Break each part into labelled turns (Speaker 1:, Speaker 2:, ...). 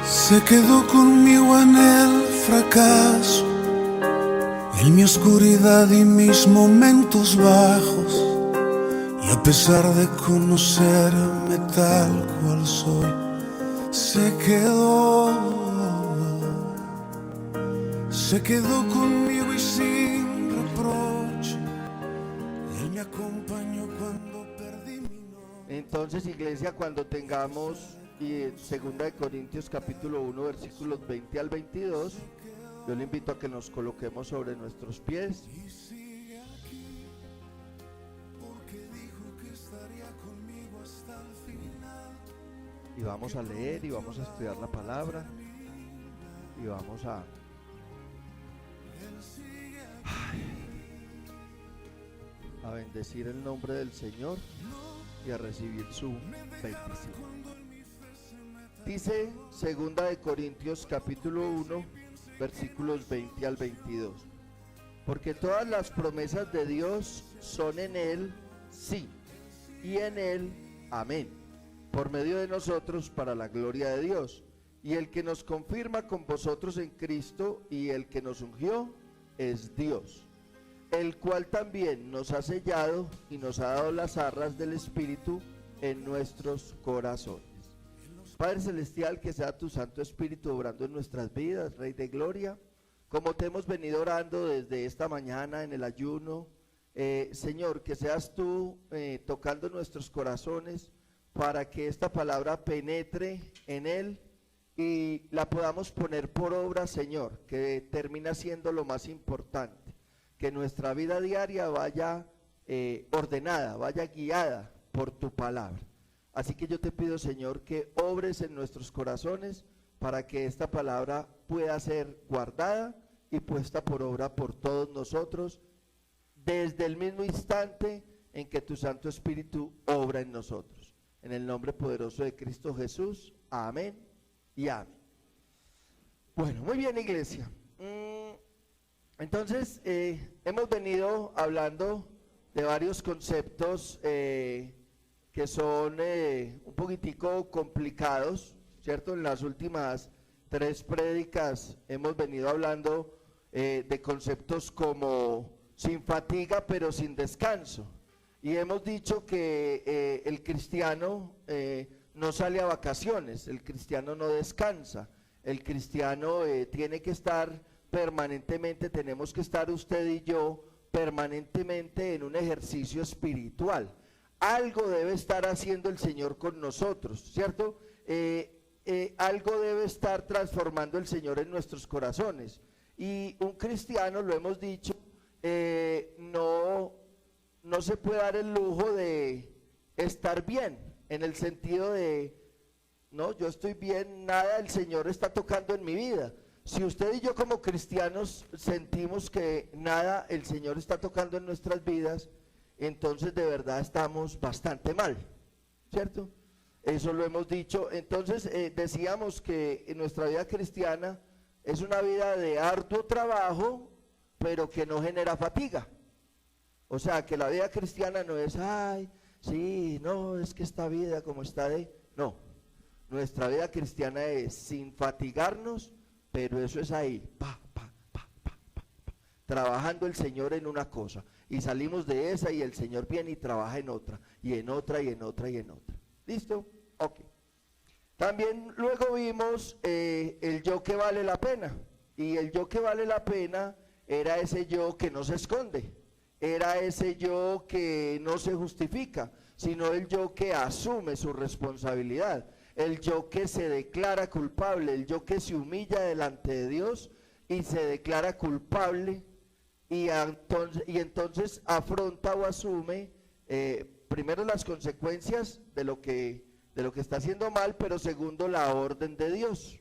Speaker 1: Se quedó conmigo en el fracaso, en mi oscuridad y mis momentos bajos. Y a pesar de conocerme tal cual soy, se quedó conmigo y sin reproche. Él me acompañó cuando perdí mi nombre.
Speaker 2: Entonces, iglesia, cuando tengamos y 2 Corintios capítulo 1 versículos 20 al 22, yo le invito a que nos coloquemos sobre nuestros pies y vamos a leer y vamos a estudiar la palabra y vamos a bendecir el nombre del Señor y a recibir su bendición. Dice 2 Corintios capítulo 1 versículos 20 al 22: porque todas las promesas de Dios son en Él sí, y en Él amén, por medio de nosotros para la gloria de Dios, y el que nos confirma con vosotros en Cristo y el que nos ungió es Dios, el cual también nos ha sellado y nos ha dado las arras del Espíritu en nuestros corazones. Padre Celestial, que sea tu Santo Espíritu obrando en nuestras vidas, Rey de Gloria, como te hemos venido orando desde esta mañana en el ayuno, Señor, que seas tú tocando nuestros corazones para que esta palabra penetre en él y la podamos poner por obra, Señor, que termina siendo lo más importante, que nuestra vida diaria vaya ordenada, vaya guiada por tu palabra. Así que yo te pido, Señor, que obres en nuestros corazones para que esta palabra pueda ser guardada y puesta por obra por todos nosotros desde el mismo instante en que tu Santo Espíritu obra en nosotros. En el nombre poderoso de Cristo Jesús, amén y amén. Bueno, muy bien, iglesia. Entonces, hemos venido hablando de varios conceptos que son un poquitico complicados, ¿cierto? En las últimas 3 prédicas hemos venido hablando de conceptos como sin fatiga pero sin descanso, y hemos dicho que el cristiano no sale a vacaciones, el cristiano no descansa, el cristiano tiene que estar permanentemente, tenemos que estar usted y yo permanentemente en un ejercicio espiritual. Algo debe estar haciendo el Señor con nosotros, ¿cierto? Algo debe estar transformando el Señor en nuestros corazones. Y un cristiano, lo hemos dicho, no se puede dar el lujo de estar bien, en el sentido de, no, yo estoy bien, nada el Señor está tocando en mi vida. Si usted y yo como cristianos sentimos que nada el Señor está tocando en nuestras vidas, entonces de verdad estamos bastante mal, ¿cierto? Eso lo hemos dicho. Entonces decíamos que en nuestra vida cristiana es una vida de arduo trabajo, pero que no genera fatiga. O sea, que la vida cristiana no es, ay, sí, no, es que esta vida como está de... No, nuestra vida cristiana es sin fatigarnos, pero eso es ahí, trabajando el Señor en una cosa, y salimos de esa y el Señor viene y trabaja en otra, y en otra, y en otra, y en otra. ¿Listo? Ok. También luego vimos el yo que vale la pena, y el yo que vale la pena era ese yo que no se esconde, era ese yo que no se justifica, sino el yo que asume su responsabilidad, el yo que se declara culpable, el yo que se humilla delante de Dios y se declara culpable. Y entonces afronta o asume primero las consecuencias de lo que está haciendo mal, pero segundo la orden de Dios,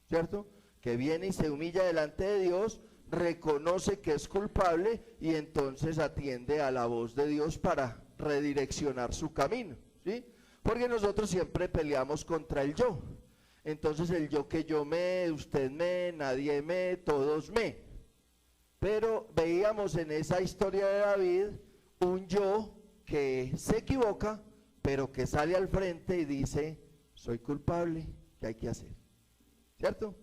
Speaker 2: ¿cierto? Que viene y se humilla delante de Dios, reconoce que es culpable y entonces atiende a la voz de Dios para redireccionar su camino, ¿sí? Porque nosotros siempre peleamos contra el yo. Entonces el yo que yo me, usted me, nadie me, todos me. Pero veíamos en esa historia de David un yo que se equivoca, pero que sale al frente y dice, soy culpable, ¿qué hay que hacer? ¿cierto?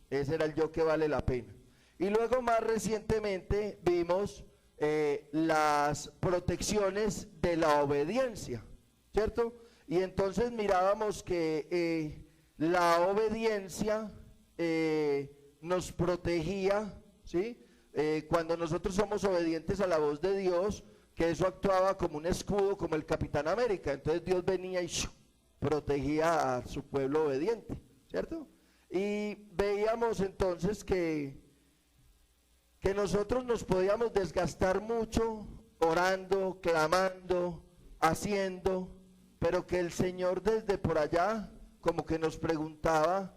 Speaker 2: Ese era el yo que vale la pena. Y luego más recientemente vimos las protecciones de la obediencia, ¿cierto? Y entonces mirábamos que la obediencia nos protegía, ¿sí? Cuando nosotros somos obedientes a la voz de Dios, que eso actuaba como un escudo, como el Capitán América. Entonces Dios venía y protegía a su pueblo obediente, ¿cierto? Y veíamos entonces que nosotros nos podíamos desgastar mucho orando, clamando, haciendo, pero que el Señor desde por allá como que nos preguntaba: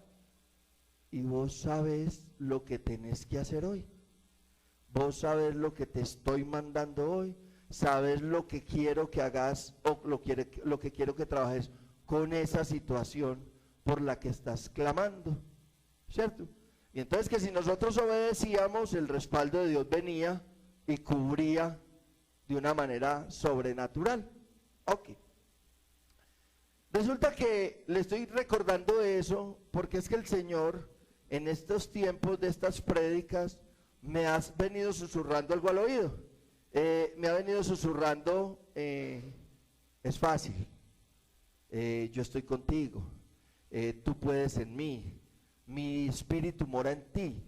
Speaker 2: ¿y vos sabes lo que tenés que hacer hoy? ¿Vos sabes lo que te estoy mandando hoy? ¿Sabes lo que quiero que hagas o lo que quiero que trabajes con esa situación por la que estás clamando? ¿Cierto? Y entonces que si nosotros obedecíamos, el respaldo de Dios venía y cubría de una manera sobrenatural. Ok. Resulta que le estoy recordando eso porque es que el Señor en estos tiempos de estas prédicas me ha venido susurrando algo al oído. Me ha venido susurrando, es fácil, yo estoy contigo, tú puedes en mí, mi espíritu mora en ti.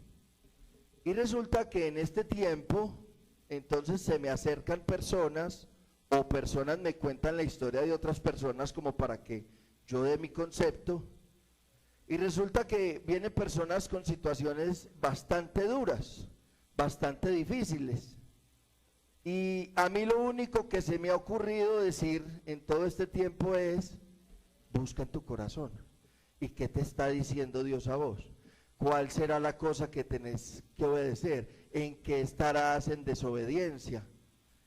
Speaker 2: Y resulta que en este tiempo, entonces se me acercan personas, o personas me cuentan la historia de otras personas como para que yo dé mi concepto, y resulta que vienen personas con situaciones bastante duras, bastante difíciles. Y a mí lo único que se me ha ocurrido decir en todo este tiempo es: busca en tu corazón. ¿Y qué te está diciendo Dios a vos? ¿Cuál será la cosa que tenés que obedecer? ¿En qué estarás en desobediencia?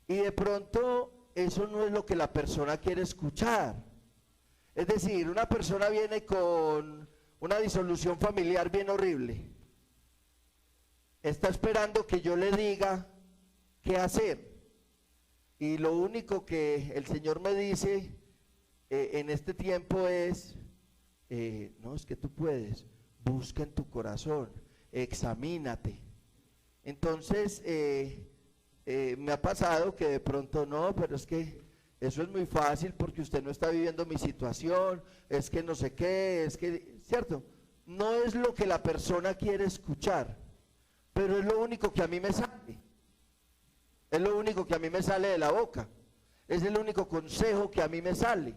Speaker 2: Y de pronto eso no es lo que la persona quiere escuchar. Es decir, una persona viene con una disolución familiar bien horrible. Está esperando que yo le diga qué hacer. Y lo único que el Señor me dice en este tiempo es: no, es que tú puedes, busca en tu corazón, examínate. Entonces me ha pasado que de pronto no, pero es que eso es muy fácil porque usted no está viviendo mi situación, es que no sé qué, es que, ¿cierto? No es lo que la persona quiere escuchar, pero es lo único que a mí me sale. Es lo único que a mí me sale de la boca. Es el único consejo que a mí me sale.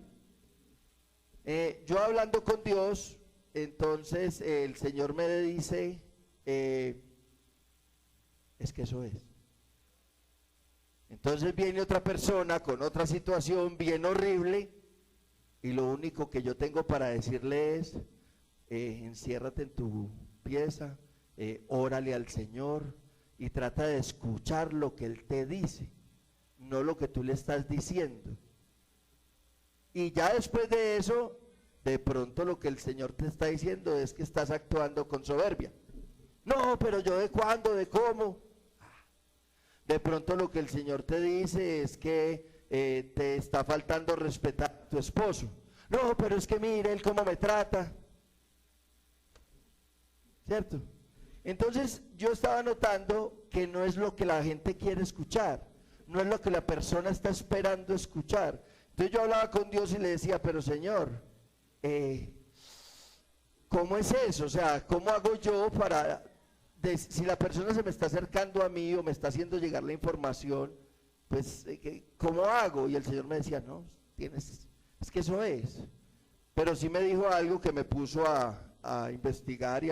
Speaker 2: Yo hablando con Dios, entonces el Señor me dice, es que eso es. Entonces viene otra persona con otra situación bien horrible y lo único que yo tengo para decirle es, enciérrate en tu pieza, órale al Señor y trata de escuchar lo que Él te dice, no lo que tú le estás diciendo. Y ya después de eso, de pronto lo que el Señor te está diciendo es que estás actuando con soberbia. No, pero yo de cuándo, de cómo. De pronto lo que el Señor te dice es que te está faltando respetar a tu esposo. No, pero es que mire él cómo me trata. ¿Cierto? Entonces yo estaba notando que no es lo que la gente quiere escuchar, no es lo que la persona está esperando escuchar. Entonces yo hablaba con Dios y le decía, pero Señor, ¿cómo es eso? O sea, ¿cómo hago yo para, si la persona se me está acercando a mí o me está haciendo llegar la información, pues, ¿cómo hago? Y el Señor me decía, no, es que eso es. Pero sí me dijo algo que me puso a investigar y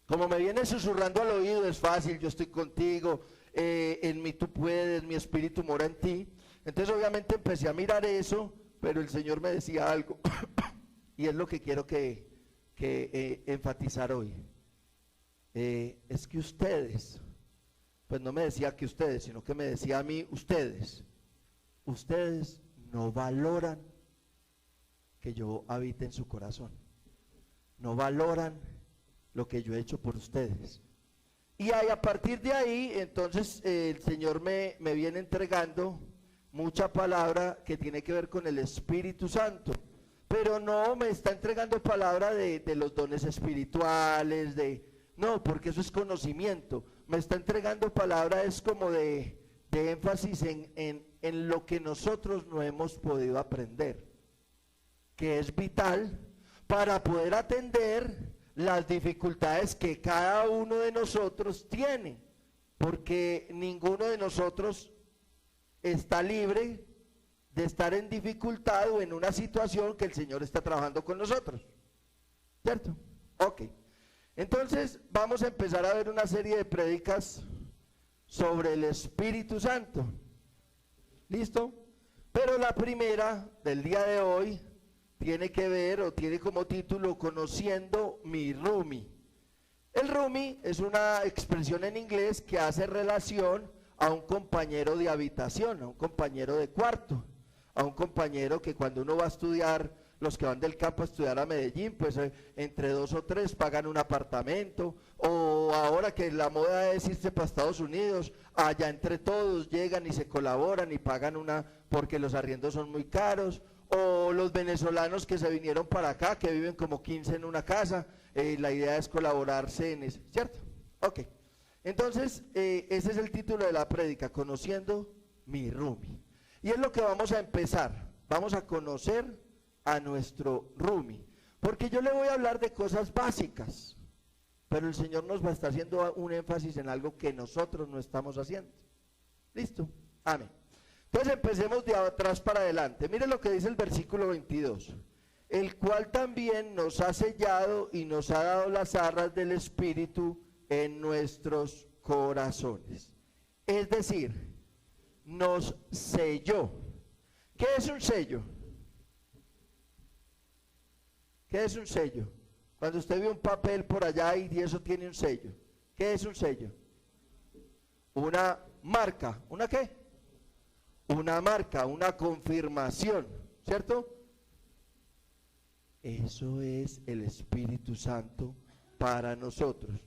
Speaker 2: como me viene susurrando al oído, es fácil, yo estoy contigo, en mí tú puedes, mi espíritu mora en ti. Entonces obviamente empecé a mirar eso, pero el Señor me decía algo, y es lo que quiero que enfatizar hoy. Es que ustedes, pues no me decía que ustedes, sino que me decía a mí, ustedes no valoran que yo habite en su corazón, no valoran lo que yo he hecho por ustedes. Y ahí, a partir de ahí, entonces el Señor me viene entregando mucha palabra que tiene que ver con el Espíritu Santo, pero no me está entregando palabra de los dones espirituales, no, porque eso es conocimiento. Me está entregando palabra es como de énfasis en lo que nosotros no hemos podido aprender, que es vital para poder atender las dificultades que cada uno de nosotros tiene, porque ninguno de nosotros está libre de estar en dificultad o en una situación que el Señor está trabajando con nosotros, ¿cierto? Ok, entonces vamos a empezar a ver una serie de prédicas sobre el Espíritu Santo, ¿listo? Pero la primera del día de hoy tiene que ver o tiene como título Conociendo mi roomie. El roomie es una expresión en inglés que hace relación a un compañero de habitación, a un compañero de cuarto, a un compañero que cuando uno va a estudiar, los que van del campo a estudiar a Medellín, pues entre 2 o 3 pagan un apartamento, o ahora que la moda es irse para Estados Unidos, allá entre todos llegan y se colaboran y pagan porque los arriendos son muy caros, o los venezolanos que se vinieron para acá, que viven como 15 en una casa, la idea es colaborarse en eso, ¿cierto? Ok, entonces ese es el título de la prédica, Conociendo mi roomie. Y es lo que vamos a empezar, vamos a conocer a nuestro roomie, porque yo le voy a hablar de cosas básicas, pero el Señor nos va a estar haciendo un énfasis en algo que nosotros no estamos haciendo. ¿Listo? Amén. Entonces empecemos de atrás para adelante. Mire lo que dice el versículo 22. El cual también nos ha sellado y nos ha dado las arras del Espíritu en nuestros corazones. Es decir, nos selló. ¿Qué es un sello? ¿Qué es un sello? Cuando usted ve un papel por allá y eso tiene un sello. ¿Qué es un sello? Una marca. ¿Una qué? Una marca, una confirmación, ¿cierto? Eso es el Espíritu Santo para nosotros,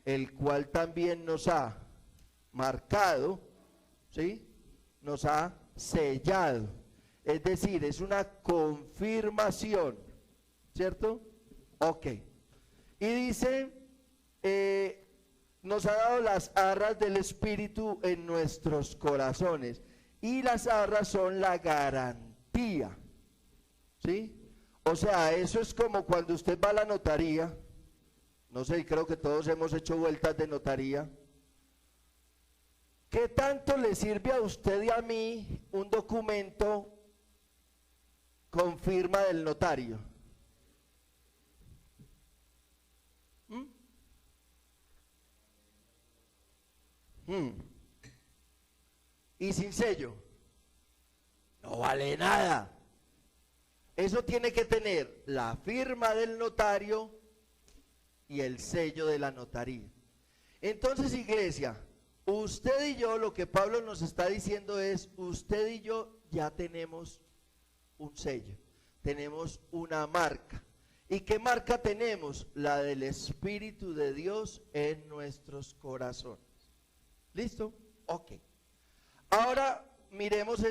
Speaker 2: el cual también nos ha marcado, ¿sí? Nos ha sellado, es decir, es una confirmación, ¿cierto? Ok, y dice, nos ha dado las arras del Espíritu en nuestros corazones, y las arras son la garantía, ¿sí? O sea, eso es como cuando usted va a la notaría, no sé, creo que todos hemos hecho vueltas de notaría. ¿Qué tanto le sirve a usted y a mí un documento con firma del notario? Y sin sello, no vale nada. Eso tiene que tener la firma del notario y el sello de la notaría. Entonces, iglesia, usted y yo, lo que Pablo nos está diciendo es, usted y yo ya tenemos un sello, tenemos una marca. ¿Y qué marca tenemos? La del Espíritu de Dios en nuestros corazones. ¿Listo? Ok. Ahora miremos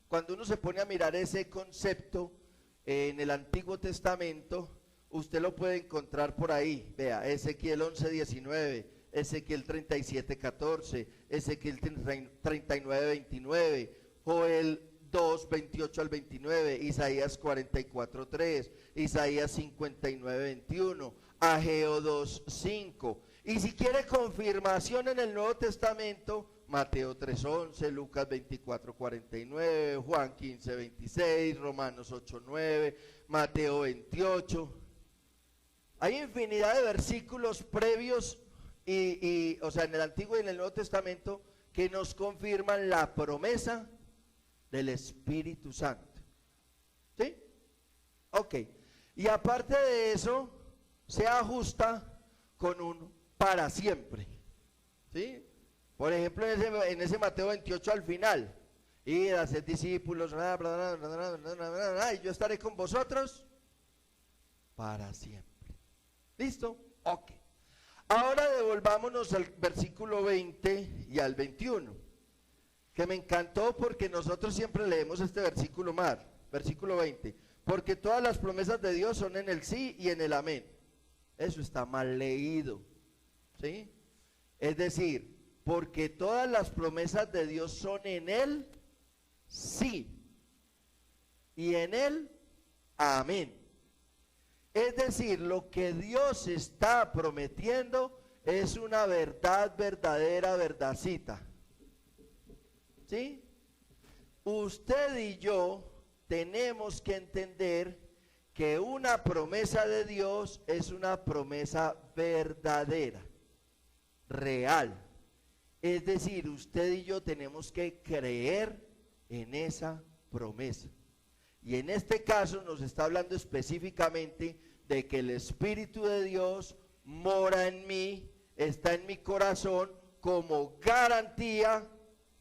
Speaker 2: cuando uno se pone a mirar ese concepto en el Antiguo Testamento, usted lo puede encontrar por ahí. Vea, Ezequiel 11:19, Ezequiel 37:14, Ezequiel 39:29, Joel 2:28 al 29, Isaías 44:3, Isaías 59:21, Ageo 2:5. Y si quiere confirmación en el Nuevo Testamento, Mateo 3:11, Lucas 24:49, Juan 15:26, Romanos 8:9, Mateo 28. Hay infinidad de versículos previos o sea, en el Antiguo y en el Nuevo Testamento que nos confirman la promesa del Espíritu Santo. ¿Sí? Ok. Y aparte de eso, se ajusta con un para siempre. ¿Sí? Por ejemplo, en ese Mateo 28 al final, id a ser discípulos, y yo estaré con vosotros para siempre. ¿Listo? Ok. Ahora devolvámonos al versículo 20 y al 21, que me encantó porque nosotros siempre leemos este versículo más. Versículo 20. porque todas las promesas de Dios son en el sí y en el amén. Eso está mal leído, ¿sí? Es decir, porque todas las promesas de Dios son en el sí y en el amén. Es decir, lo que Dios está prometiendo es una verdad verdadera, verdadcita. ¿Sí? Usted y yo tenemos que entender que una promesa de Dios es una promesa verdadera, real. Es decir, usted y yo tenemos que creer en esa promesa. Y en este caso nos está hablando específicamente de que el Espíritu de Dios mora en mí, está en mi corazón como garantía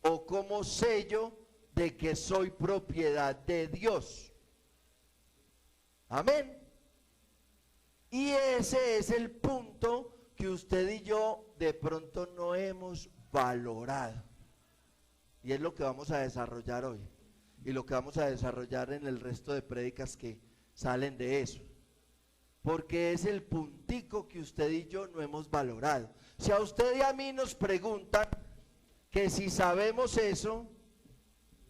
Speaker 2: o como sello de que soy propiedad de Dios. Amén. Y ese es el punto que usted y yo de pronto no hemos valorado. Y es lo que vamos a desarrollar hoy. Y lo que vamos a desarrollar en el resto de prédicas que salen de eso. Porque es el puntico que usted y yo no hemos valorado. Si a usted y a mí nos preguntan que si sabemos eso,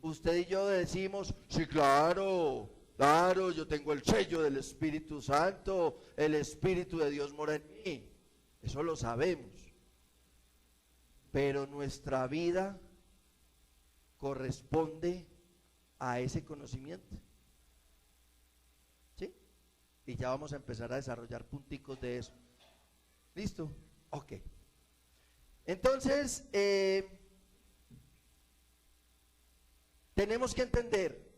Speaker 2: usted y yo decimos, sí, claro, claro, yo tengo el sello del Espíritu Santo, el Espíritu de Dios mora en mí. Eso lo sabemos. Pero nuestra vida corresponde a ese conocimiento. ¿Sí? Y ya vamos a empezar a desarrollar punticos de eso. ¿Listo? Ok. Entonces, tenemos que entender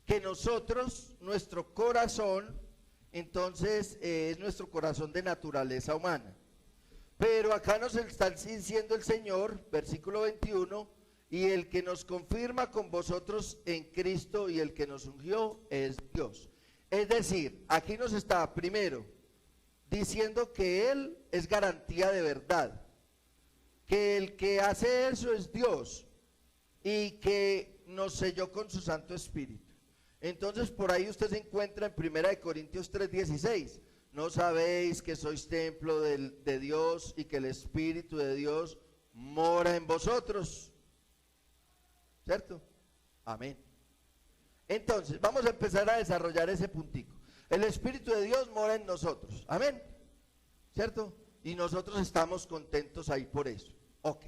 Speaker 2: que nosotros, nuestro corazón, entonces es nuestro corazón de naturaleza humana. Pero acá nos está diciendo el Señor, versículo 21, y el que nos confirma con vosotros en Cristo y el que nos ungió es Dios. Es decir, aquí nos está primero diciendo que Él es garantía de verdad, que el que hace eso es Dios y que nos selló con su Santo Espíritu. Entonces por ahí usted se encuentra en 1 Corintios 3:16. ¿No sabéis que sois templo de Dios y que el Espíritu de Dios mora en vosotros? ¿Cierto? Amén. Entonces, vamos a empezar a desarrollar ese puntico. El Espíritu de Dios mora en nosotros. Amén. ¿Cierto? Y nosotros estamos contentos ahí por eso. Ok.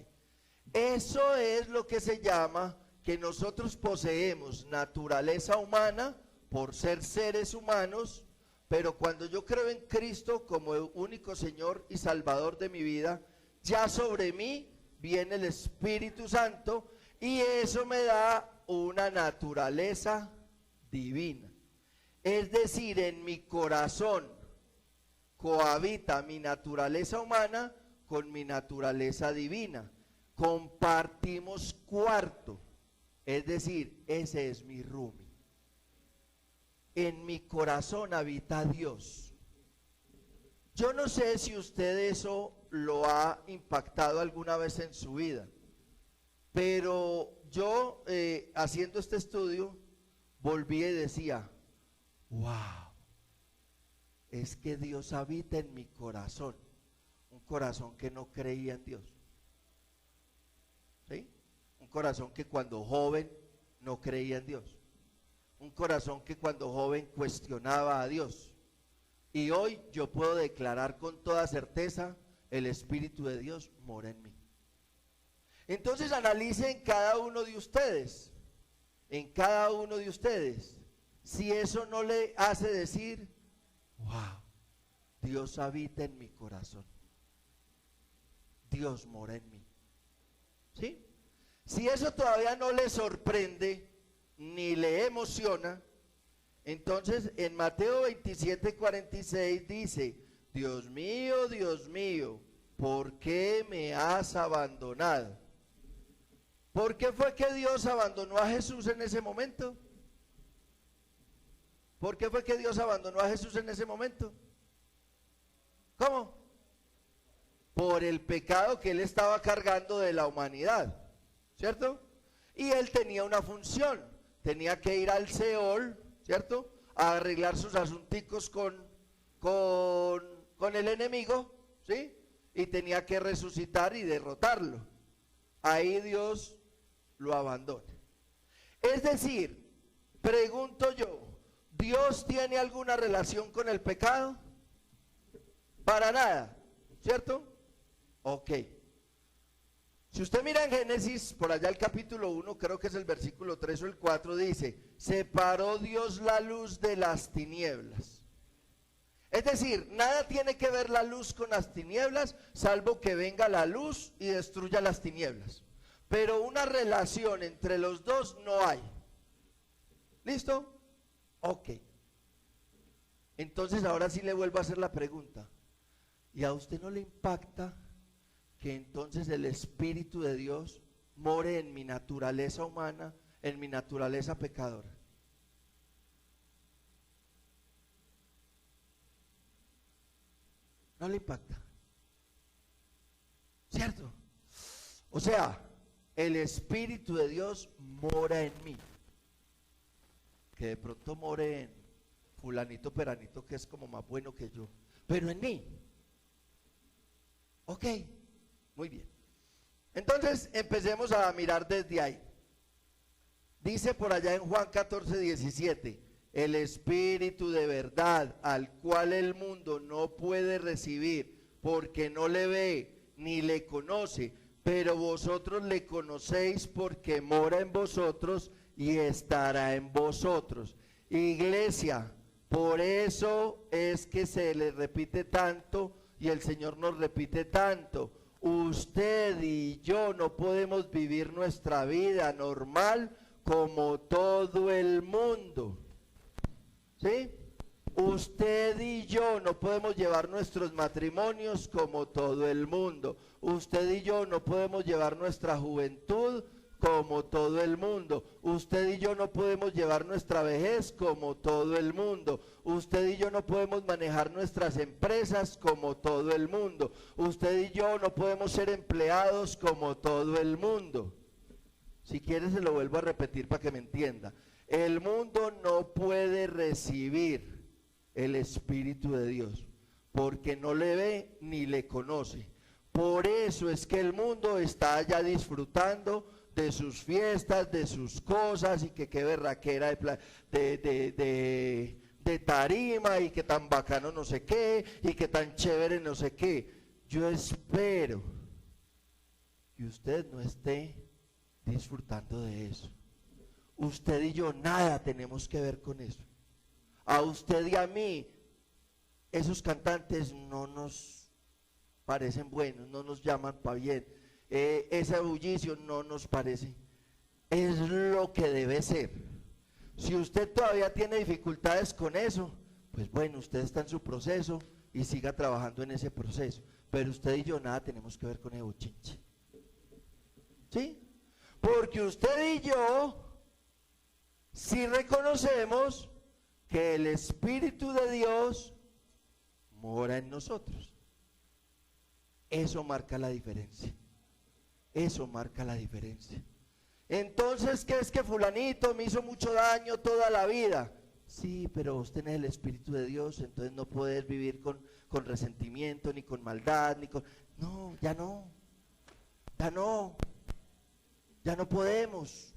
Speaker 2: Eso es lo que se llama que nosotros poseemos naturaleza humana por ser seres humanos, pero cuando yo creo en Cristo como el único Señor y Salvador de mi vida, ya sobre mí viene el Espíritu Santo y eso me da una naturaleza divina. Es decir, en mi corazón cohabita mi naturaleza humana con mi naturaleza divina. Compartimos cuarto, es decir, ese es mi roomie. En mi corazón habita Dios. Yo no sé si usted eso lo ha impactado alguna vez en su vida, pero yo haciendo este estudio volví y decía, wow, es que Dios habita en mi corazón, un corazón que no creía en Dios. ¿Sí? Un corazón que cuando joven no creía en Dios. Un corazón que cuando joven cuestionaba a Dios. Y hoy yo puedo declarar con toda certeza, el Espíritu de Dios mora en mí. Entonces analicen cada uno de ustedes, en cada uno de ustedes, si eso no le hace decir, wow, Dios habita en mi corazón. Dios mora en mí. ¿Sí? Si eso todavía no le sorprende ni le emociona, entonces en Mateo 27:46 dice, Dios mío, ¿por qué me has abandonado? ¿Por qué fue que Dios abandonó a Jesús en ese momento? ¿Por qué fue que Dios abandonó a Jesús en ese momento? ¿Cómo? Por el pecado que él estaba cargando de la humanidad, ¿cierto? Y él tenía una función, tenía que ir al Seol, ¿cierto? a arreglar sus asunticos con el enemigo, ¿sí? Y tenía que resucitar y derrotarlo. Ahí Dios lo abandona. Es decir, pregunto yo, ¿Dios tiene alguna relación con el pecado? Para nada, ¿cierto? Ok. Si usted mira en Génesis, por allá el capítulo 1, creo que es el versículo 3 o el 4, dice, separó Dios la luz de las tinieblas. Es decir, nada tiene que ver la luz con las tinieblas, salvo que venga la luz y destruya las tinieblas. Pero una relación entre los dos no hay. ¿Listo? Ok. Entonces ahora sí le vuelvo a hacer la pregunta. ¿Y a usted no le impacta que entonces el Espíritu de Dios more en mi naturaleza humana, en mi naturaleza pecadora? ¿No le impacta? ¿Cierto? O sea, el Espíritu de Dios mora en mí. Que de pronto more en fulanito peranito que es como más bueno que yo, pero en mí. Ok, muy bien. Entonces empecemos a mirar desde ahí. Dice por allá en Juan 14:17, el Espíritu de verdad, al cual el mundo no puede recibir, porque no le ve ni le conoce, pero vosotros le conocéis porque mora en vosotros y estará en vosotros. Iglesia, por eso es que se le repite tanto y el Señor nos repite tanto. Usted y yo no podemos vivir nuestra vida normal como todo el mundo. ¿Sí? Usted y yo no podemos llevar nuestros matrimonios como todo el mundo. Usted y yo no podemos llevar nuestra juventud como todo el mundo. Usted y yo no podemos llevar nuestra vejez como todo el mundo. Usted y yo no podemos manejar nuestras empresas como todo el mundo. Usted y yo no podemos ser empleados como todo el mundo. Si quiere se lo vuelvo a repetir para que me entienda. El mundo no puede recibir el Espíritu de Dios porque no le ve ni le conoce. Por eso es que el mundo está allá disfrutando de sus fiestas, de sus cosas, y que qué berraquera de tarima, y que tan bacano no sé qué, y que tan chévere no sé qué. Yo espero que usted no esté disfrutando de eso. Usted y yo nada tenemos que ver con eso. A usted y a mí, esos cantantes no nos parecen buenos, no nos llaman para bien. Ese bullicio no nos parece. Es lo que debe ser. Si usted todavía tiene dificultades con eso, pues bueno, usted está en su proceso y siga trabajando en ese proceso. Pero usted y yo nada tenemos que ver con el bochinche. ¿Sí? Porque usted y yo sí reconocemos que el Espíritu de Dios mora en nosotros. Eso marca la diferencia. Eso marca la diferencia. Entonces, ¿qué es que fulanito me hizo mucho daño toda la vida? Sí, pero usted es el Espíritu de Dios, entonces no puedes vivir con resentimiento, ni con maldad, ni con... No, ya no. Ya no podemos.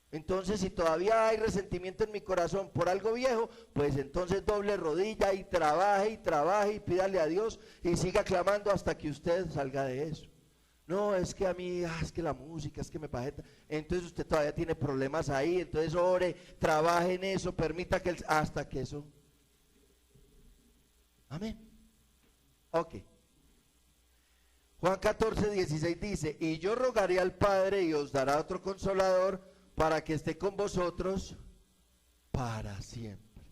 Speaker 2: Entonces, si todavía hay resentimiento en mi corazón por algo viejo, pues entonces doble rodilla y trabaje y pídale a Dios y siga clamando hasta que usted salga de eso. No, es que a mí, es que la música, es que me pajeta. Entonces usted todavía tiene problemas ahí, entonces ore, trabaje en eso, permita que hasta que eso. Amén. Ok. Juan 14:16 dice, y yo rogaré al Padre y os dará otro consolador para que esté con vosotros para siempre.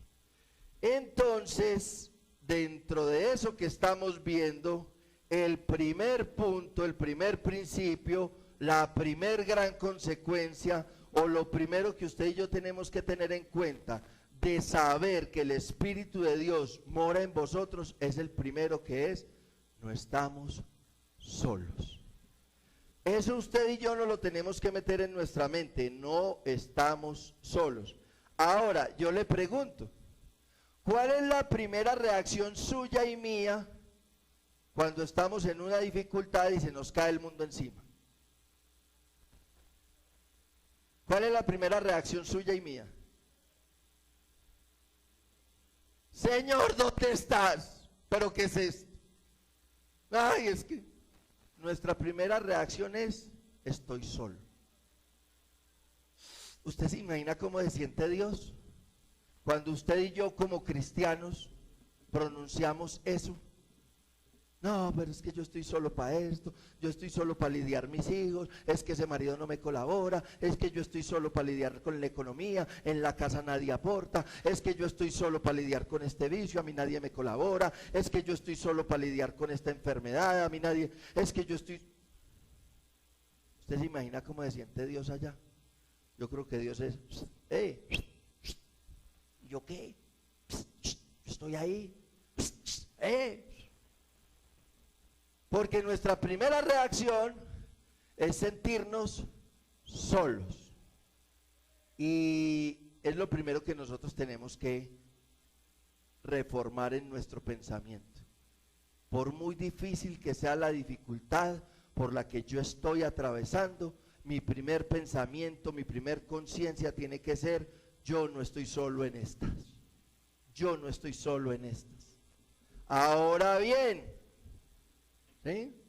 Speaker 2: Entonces, dentro de eso que estamos viendo, el primer punto, el primer principio, la primer gran consecuencia, o lo primero que usted y yo tenemos que tener en cuenta de saber que el Espíritu de Dios mora en vosotros, es el primero que es, no estamos solos. Eso usted y yo no lo tenemos que meter en nuestra mente, no estamos solos. Ahora, yo le pregunto, ¿Cuál es la primera reacción suya y mía cuando estamos en una dificultad y se nos cae el mundo encima? ¿Cuál es la primera reacción suya y mía? Señor, ¿dónde estás? ¿Pero qué es esto? Ay, es que nuestra primera reacción es, estoy solo. ¿Usted se imagina cómo se siente Dios cuando usted y yo como cristianos pronunciamos eso? No, pero es que yo estoy solo para esto, yo estoy solo para lidiar mis hijos, es que ese marido no me colabora, es que yo estoy solo para lidiar con la economía, en la casa nadie aporta, es que yo estoy solo para lidiar con este vicio, a mí nadie me colabora, es que yo estoy solo para lidiar con esta enfermedad, a mí nadie, es que yo estoy... ¿Usted se imagina cómo se siente Dios allá? Yo creo que Dios es, ¿yo qué? Estoy ahí, porque nuestra primera reacción es sentirnos solos. Y es lo primero que nosotros tenemos que reformar en nuestro pensamiento. Por muy difícil que sea la dificultad por la que yo estoy atravesando, mi primer pensamiento, mi primer conciencia tiene que ser, yo no estoy solo en estas. Yo no estoy solo en estas. Ahora bien, ¿sí?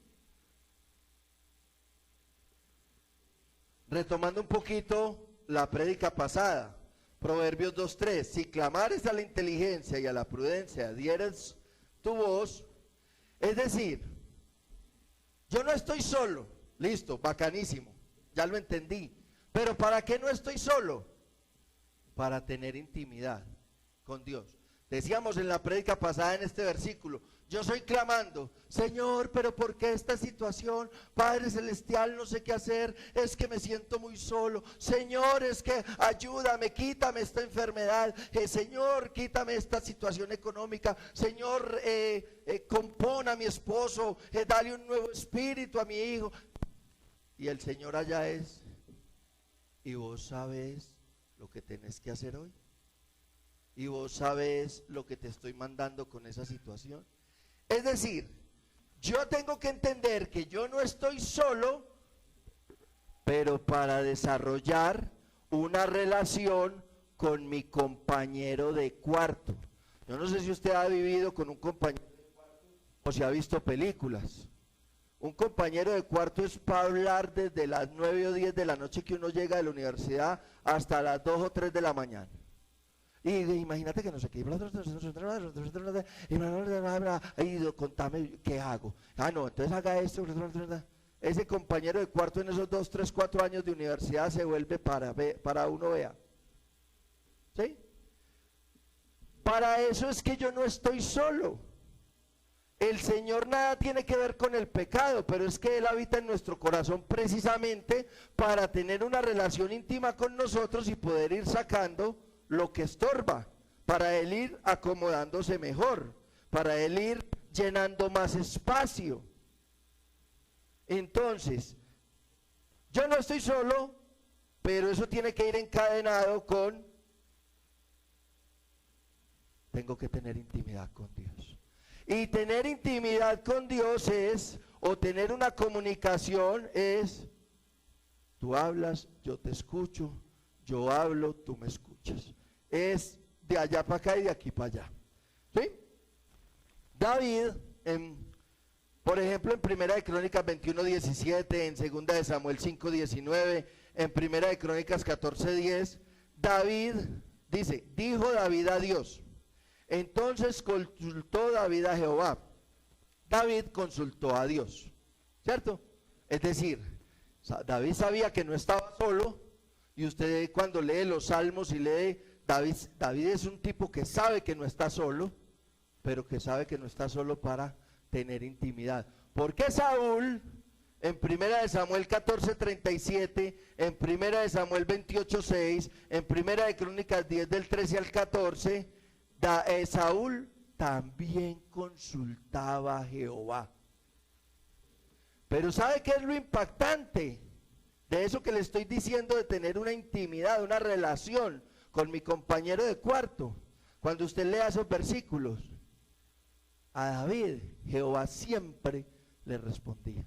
Speaker 2: Retomando un poquito la prédica pasada, Proverbios 2:3, si clamares a la inteligencia y a la prudencia dieres tu voz, es decir, yo no estoy solo, listo, bacanísimo, ya lo entendí, pero ¿para qué no estoy solo? Para tener intimidad con Dios. Decíamos en la prédica pasada en este versículo, yo soy clamando, Señor, pero ¿por qué esta situación? Padre Celestial, no sé qué hacer, es que me siento muy solo. Señor, es que ayúdame, quítame esta enfermedad. Señor, quítame esta situación económica. Señor, compón a mi esposo, dale un nuevo espíritu a mi hijo. Y el Señor allá es, ¿y vos sabés lo que tenés que hacer hoy? ¿Y vos sabés lo que te estoy mandando con esa situación? Es decir, yo tengo que entender que yo no estoy solo, pero para desarrollar una relación con mi compañero de cuarto. Yo no sé si usted ha vivido con un compañero de cuarto o si ha visto películas. Un compañero de cuarto es para hablar desde las 9 o 10 de la noche que uno llega de la universidad hasta las 2 o 3 de la mañana. Y imagínate que no sé qué, y contame qué hago. Ah, no, entonces haga esto. Ese compañero de cuarto en esos 2, 3, 4 años de universidad se vuelve para uno vea. ¿Sí? Para eso es que yo no estoy solo. El Señor nada tiene que ver con el pecado, pero es que Él habita en nuestro corazón precisamente para tener una relación íntima con nosotros y poder ir sacando lo que estorba, para Él ir acomodándose mejor, para Él ir llenando más espacio. Entonces, yo no estoy solo, pero eso tiene que ir encadenado con, tengo que tener intimidad con Dios. Y tener intimidad con Dios es, o tener una comunicación es, tú hablas, yo te escucho, yo hablo, tú me escuchas. Es de allá para acá y de aquí para allá. ¿Sí? David, por ejemplo, en Primera de Crónicas 21:17, en Segunda de Samuel 5:19, en Primera de Crónicas 14:10, David dice, dijo David a Dios. Entonces consultó David a Jehová. David consultó a Dios, ¿cierto? Es decir, David sabía que no estaba solo, y usted cuando lee los salmos y lee, David es un tipo que sabe que no está solo, pero que sabe que no está solo para tener intimidad. Porque Saúl, en Primera de Samuel 14:37, en Primera de Samuel 28:6, en Primera de Crónicas 10 del 13 al 14, Saúl también consultaba a Jehová. Pero ¿sabe qué es lo impactante de eso que le estoy diciendo, de tener una intimidad, una relación con mi compañero de cuarto? Cuando usted lea esos versículos, a David, Jehová siempre le respondía: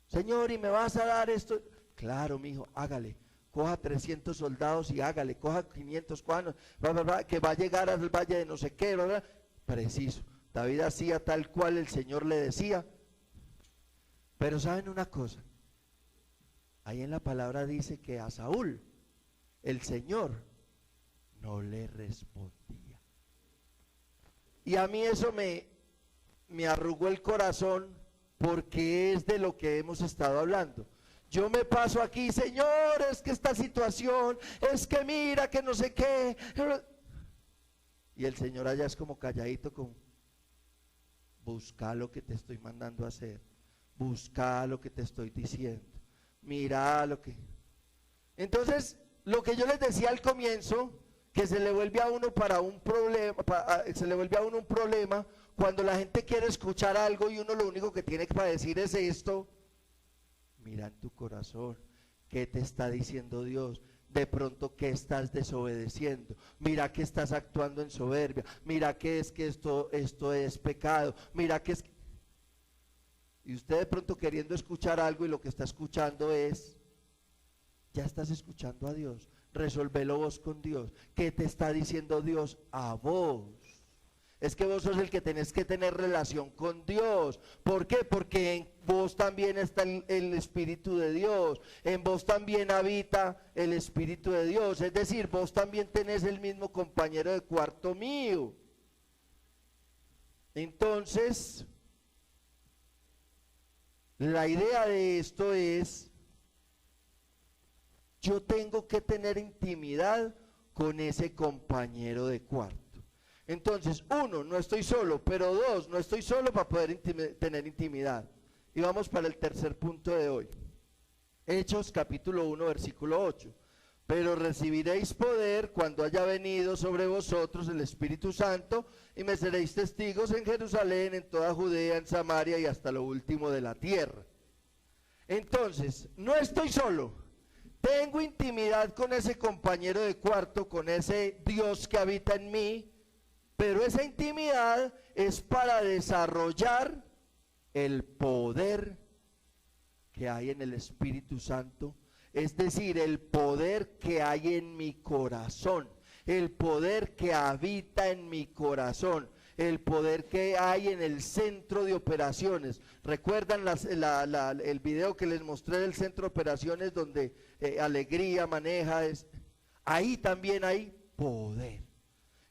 Speaker 2: Señor, ¿y me vas a dar esto? Claro, mijo, hágale. Coja 300 soldados y hágale. Coja 500, que va a llegar al valle de no sé qué, ¿verdad? Preciso. David hacía tal cual el Señor le decía. Pero ¿saben una cosa? Ahí en la palabra dice que a Saúl el Señor no le respondía. Y a mí eso me arrugó el corazón, porque es de lo que hemos estado hablando. Yo me paso aquí: Señor, es que esta situación, es que mira, que no sé qué. Y el Señor allá es como calladito, como: busca lo que te estoy mandando a hacer, busca lo que te estoy diciendo, mira lo que... Entonces, lo que yo les decía al comienzo, que se le vuelve a uno para un problema, se le vuelve a uno un problema cuando la gente quiere escuchar algo y uno lo único que tiene para decir es esto. Mira en tu corazón, ¿qué te está diciendo Dios? De pronto, ¿qué estás desobedeciendo? Mira que estás actuando en soberbia. Mira que es que esto es pecado. Mira que es... Y usted de pronto queriendo escuchar algo, y lo que está escuchando es... Ya estás escuchando a Dios. Resolvelo vos con Dios. ¿Qué te está diciendo Dios a vos? Es que vos sos el que tenés que tener relación con Dios. ¿Por qué? Porque en vos también está el Espíritu de Dios. En vos también habita el Espíritu de Dios. Es decir, vos también tenés el mismo compañero de cuarto mío. Entonces, la idea de esto es: yo tengo que tener intimidad con ese compañero de cuarto. Entonces, 1, no estoy solo, pero 2, no estoy solo para poder tener intimidad. Y vamos para el tercer punto de hoy. Hechos capítulo 1, versículo 8. Pero recibiréis poder cuando haya venido sobre vosotros el Espíritu Santo, y me seréis testigos en Jerusalén, en toda Judea, en Samaria y hasta lo último de la tierra. Entonces, no estoy solo. Tengo intimidad con ese compañero de cuarto, con ese Dios que habita en mí. Pero esa intimidad es para desarrollar el poder que hay en el Espíritu Santo, es decir, el poder que hay en mi corazón, el poder que habita en mi corazón, el poder que hay en el centro de operaciones. ¿Recuerdan el video que les mostré del centro de operaciones donde Alegría maneja? Ahí también hay poder.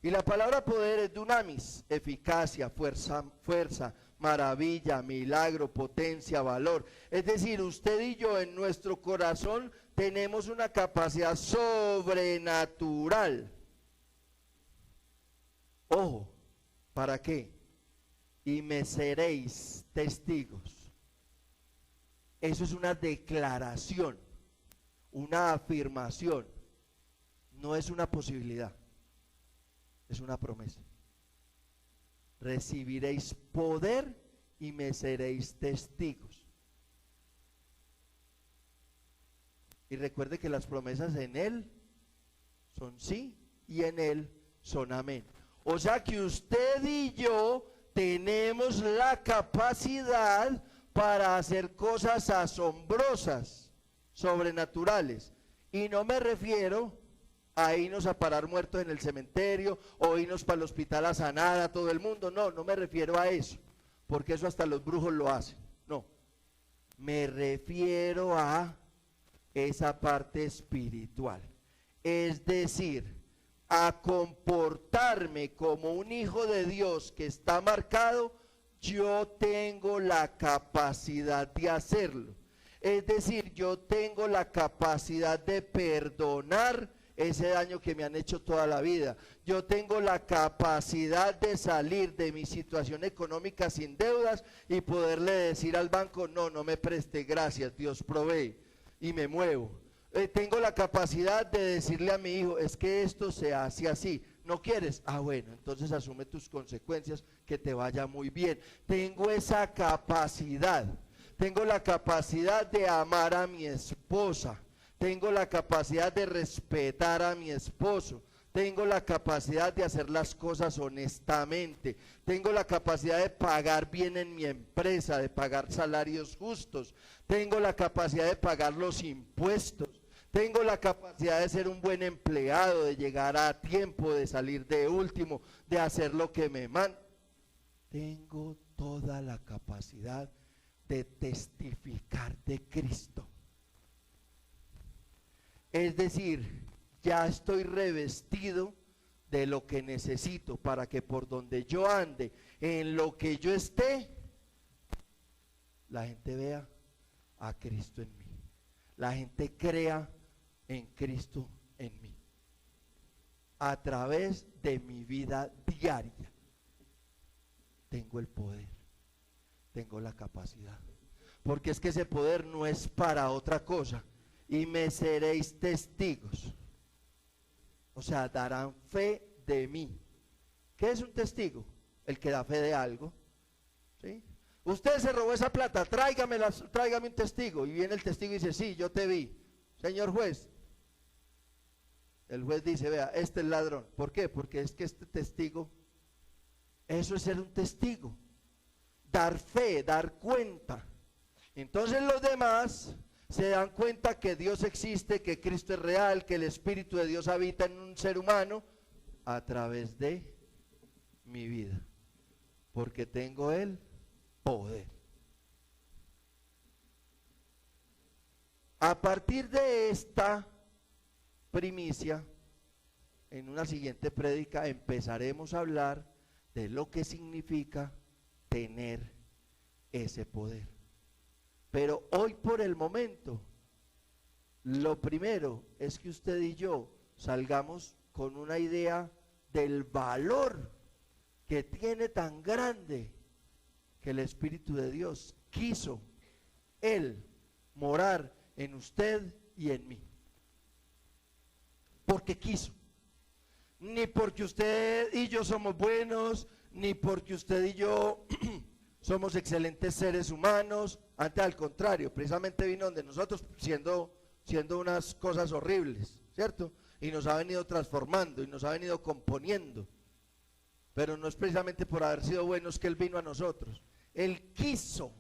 Speaker 2: Y la palabra poder es dunamis, eficacia, fuerza, maravilla, milagro, potencia, valor. Es decir, usted y yo en nuestro corazón tenemos una capacidad sobrenatural. Ojo, ¿para qué? Y me seréis testigos. Eso es una declaración, una afirmación, no es una posibilidad. Es una promesa. Recibiréis poder y me seréis testigos. Y recuerde que las promesas en Él son sí y en Él son amén. O sea que usted y yo tenemos la capacidad para hacer cosas asombrosas, sobrenaturales. Y no me refiero a irnos a parar muertos en el cementerio o irnos para el hospital a sanar a todo el mundo. No, no me refiero a eso, porque eso hasta los brujos lo hacen. No, me refiero a esa parte espiritual, es decir, a comportarme como un hijo de Dios que está marcado. Yo tengo la capacidad de hacerlo, es decir, yo tengo la capacidad de perdonar ese daño que me han hecho toda la vida. Yo tengo la capacidad de salir de mi situación económica sin deudas y poderle decir al banco: no, no me preste, gracias, Dios provee, y me muevo. Tengo la capacidad de decirle a mi hijo: es que esto se hace así, ¿no quieres? Ah, bueno, entonces asume tus consecuencias, que te vaya muy bien. Tengo esa capacidad. Tengo la capacidad de amar a mi esposa. Tengo la capacidad de respetar a mi esposo. tengo la capacidad de hacer las cosas honestamente, tengo la capacidad de pagar bien en mi empresa, de pagar salarios justos, tengo la capacidad de pagar los impuestos, tengo la capacidad de ser un buen empleado, de llegar a tiempo, de salir de último, de hacer lo que me mandan. Tengo toda la capacidad de testificar de Cristo. Es decir, ya estoy revestido de lo que necesito para que por donde yo ande, en lo que yo esté, la gente vea a Cristo en mí. La gente crea en Cristo en mí. A través de mi vida diaria, tengo el poder, tengo la capacidad. Porque es que ese poder no es para otra cosa. Y me seréis testigos. O sea, darán fe de mí. ¿Qué es un testigo? El que da fe de algo. ¿Sí? Usted se robó esa plata, tráigame un testigo. Y viene el testigo y dice, sí, yo te vi. Señor juez. El juez dice, vea, este es el ladrón. ¿Por qué? Porque es que este testigo, eso es ser un testigo. Dar fe, dar cuenta. Entonces los demás se dan cuenta que Dios existe, que Cristo es real, que el Espíritu de Dios habita en un ser humano a través de mi vida, porque tengo el poder. A partir de esta primicia, en una siguiente prédica empezaremos a hablar de lo que significa tener ese poder. Pero hoy por el momento, lo primero es que usted y yo salgamos con una idea del valor que tiene tan grande que el Espíritu de Dios quiso Él morar en usted y en mí. Porque quiso. Ni porque usted y yo somos buenos, ni porque usted y yo somos excelentes seres humanos. Antes, al contrario, precisamente vino donde nosotros siendo unas cosas horribles, ¿cierto? Y nos ha venido transformando y nos ha venido componiendo. Pero no es precisamente por haber sido buenos que Él vino a nosotros. Él quiso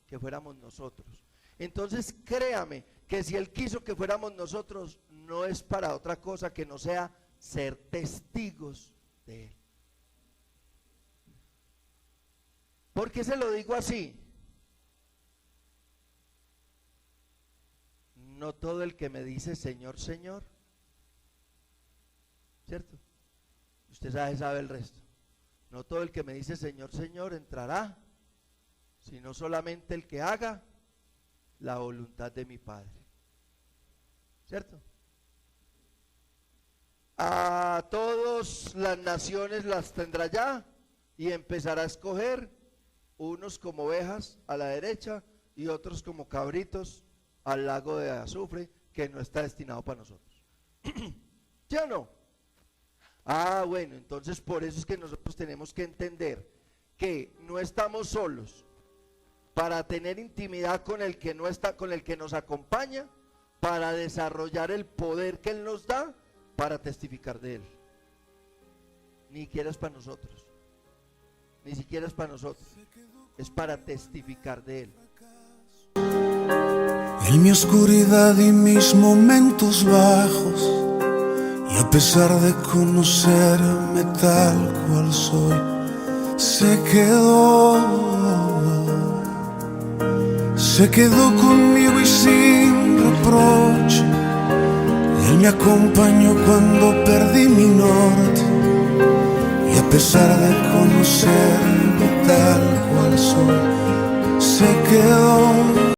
Speaker 2: que fuéramos nosotros. Entonces créame que si Él quiso que fuéramos nosotros, no es para otra cosa que no sea ser testigos de Él. ¿Por qué se lo digo así? No todo el que me dice Señor, Señor, ¿cierto? Usted sabe el resto. No todo el que me dice Señor, Señor entrará, sino solamente el que haga la voluntad de mi Padre, ¿cierto? A todas las naciones las tendrá ya y empezará a escoger unos como ovejas a la derecha y otros como cabritos al lago de azufre, que no está destinado para nosotros. ¿Sí o no? Ah, bueno, entonces por eso es que nosotros tenemos que entender que no estamos solos para tener intimidad con el que no está, con el que nos acompaña, para desarrollar el poder que Él nos da, para testificar de Él. Ni siquiera es para nosotros, ni siquiera es para nosotros, es para testificar de Él.
Speaker 1: En mi oscuridad y mis momentos bajos, y a pesar de conocerme tal cual soy, se quedó conmigo y sin reproche. Él me acompañó cuando perdí mi norte, y a pesar de conocerme tal cual soy, se quedó.